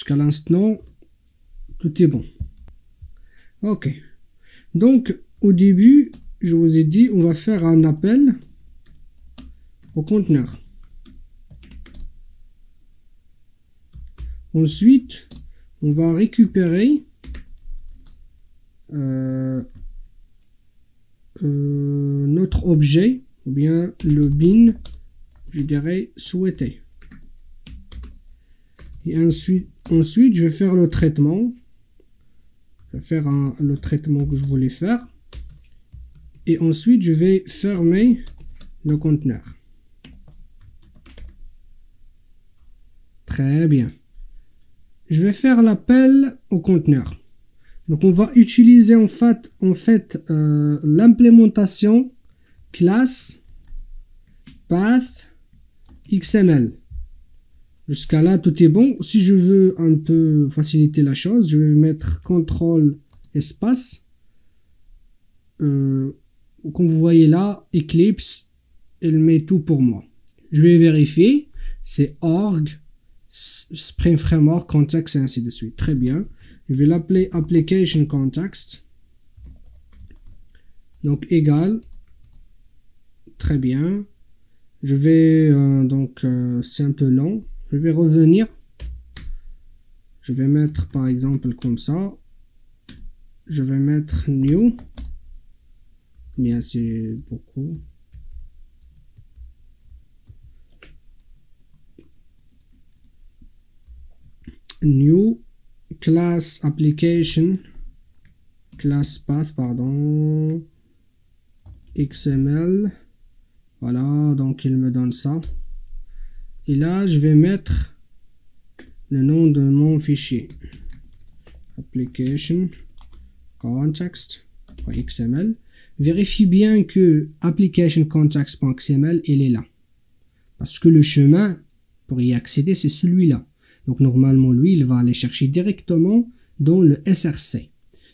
Jusqu'à l'instant, tout est bon. Ok. Donc, au début, je vous ai dit, on va faire un appel au conteneur. Ensuite, on va récupérer notre objet, ou bien le bin, je dirais, souhaité. Et ensuite, je vais faire le traitement. Je vais faire le traitement que je voulais faire. Et ensuite, je vais fermer le conteneur. Très bien. Je vais faire l'appel au conteneur. Donc, on va utiliser en fait l'implémentation classe path XML. Jusqu'à là, tout est bon. Si je veux un peu faciliter la chose, je vais mettre CTRL espace. Comme vous voyez là, Eclipse, elle met tout pour moi. Je vais vérifier. C'est org, Spring Framework, Context et ainsi de suite. Très bien. Je vais l'appeler Application Context. Donc, égal. Très bien. Je vais, c'est un peu long. Je vais revenir. Je vais mettre par exemple comme ça. Je vais mettre new. Bien, c'est beaucoup. New class application. Class path, pardon. XML. Voilà, donc il me donne ça. Et là, je vais mettre le nom de mon fichier. Application context.xml. Vérifie bien que application context.xml, il est là. Parce que le chemin pour y accéder, c'est celui-là. Donc normalement, lui, il va aller chercher directement dans le SRC.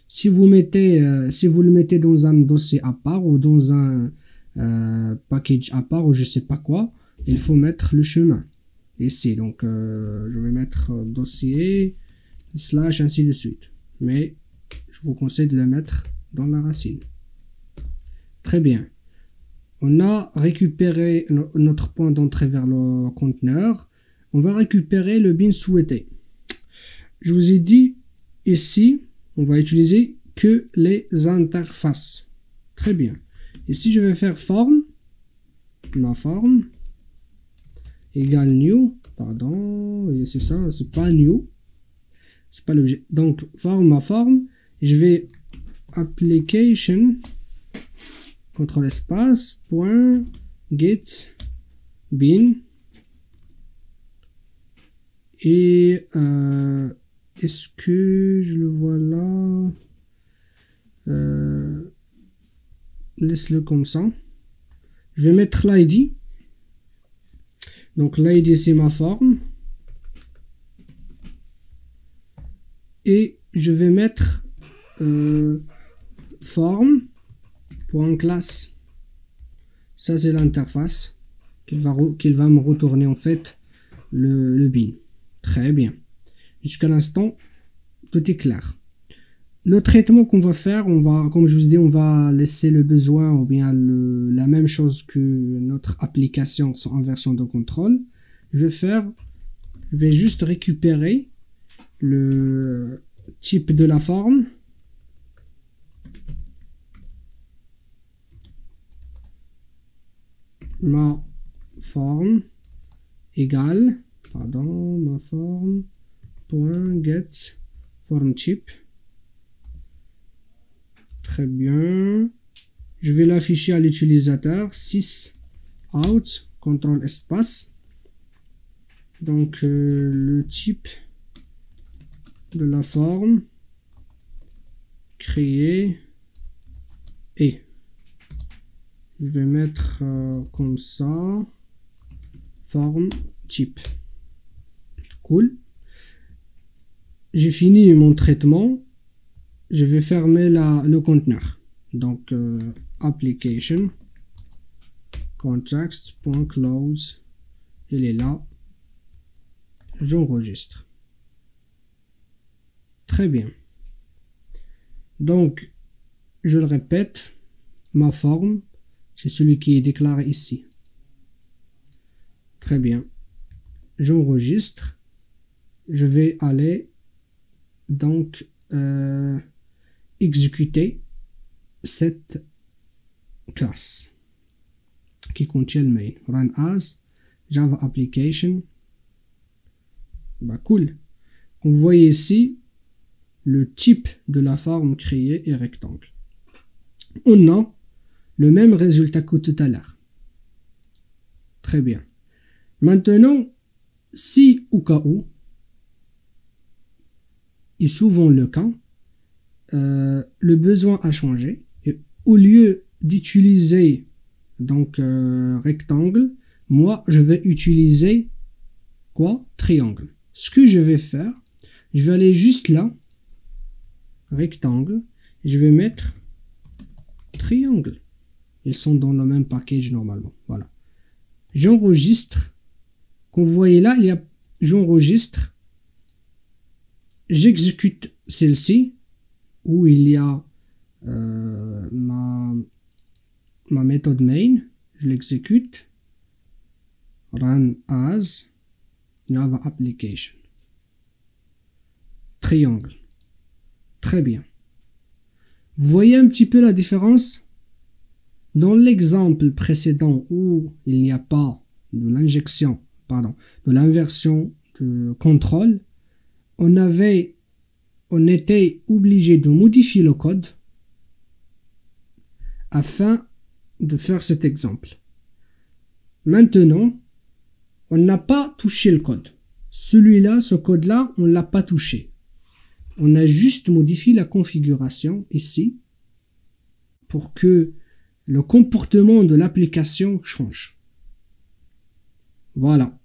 Si vous le mettez dans un dossier à part ou dans un package à part ou je sais pas quoi, il faut mettre le chemin ici. Donc je vais mettre dossier slash ainsi de suite, mais je vous conseille de le mettre dans la racine. Très bien, on a récupéré notre point d'entrée vers le conteneur. On va récupérer le bin souhaité. Je vous ai dit ici, on va utiliser que les interfaces. Très bien. Ici, je vais faire forme, ma forme, égale new, pardon, c'est ça, c'est pas new, c'est pas l'objet. Donc, forme, ma forme, je vais application, CTRL espace, point, get, bin, et est-ce que je le vois là? Laisse-le comme ça. Je vais mettre l'ID. Donc l'ID c'est ma forme. Et je vais mettre forme.class. Ça c'est l'interface qu'il va me retourner en fait le bin. Très bien. Jusqu'à l'instant, tout est clair. Le traitement qu'on va faire, comme je vous ai dit, on va laisser le besoin ou bien la même chose que notre application en version de contrôle. Je vais juste récupérer le type de la forme. Ma forme égale, pardon, ma forme point get form type. Très bien. Je vais l'afficher à l'utilisateur 6 out, CTRL espace. Donc le type de la forme créer et je vais mettre comme ça forme type. Cool. J'ai fini mon traitement. Je vais fermer le conteneur. Donc, application, context.close, il est là. J'enregistre. Très bien. Donc, je le répète, ma forme, c'est celui qui est déclaré ici. Très bien. J'enregistre. Je vais aller donc exécuter cette classe qui contient le main. Run as Java application. Bah cool. Vous voyez ici le type de la forme créée est rectangle. On a le même résultat que tout à l'heure. Très bien. Maintenant, si au cas où, et souvent le cas, le besoin a changé, et au lieu d'utiliser donc rectangle, moi je vais utiliser quoi? Triangle. Ce que je vais faire, je vais aller juste là, rectangle, et je vais mettre triangle. Ils sont dans le même package normalement. Voilà. J'enregistre. Comme vous voyez là, j'enregistre. J'exécute celle-ci où il y a ma méthode main. Je l'exécute. Run as Java application. Triangle. Très bien. Vous voyez un petit peu la différence? Dans l'exemple précédent où il n'y a pas de l'injection, de l'inversion de contrôle, on était obligé de modifier le code afin de faire cet exemple. Maintenant, on n'a pas touché le code. Celui-là, ce code-là, on ne l'a pas touché. On a juste modifié la configuration ici pour que le comportement de l'application change. Voilà.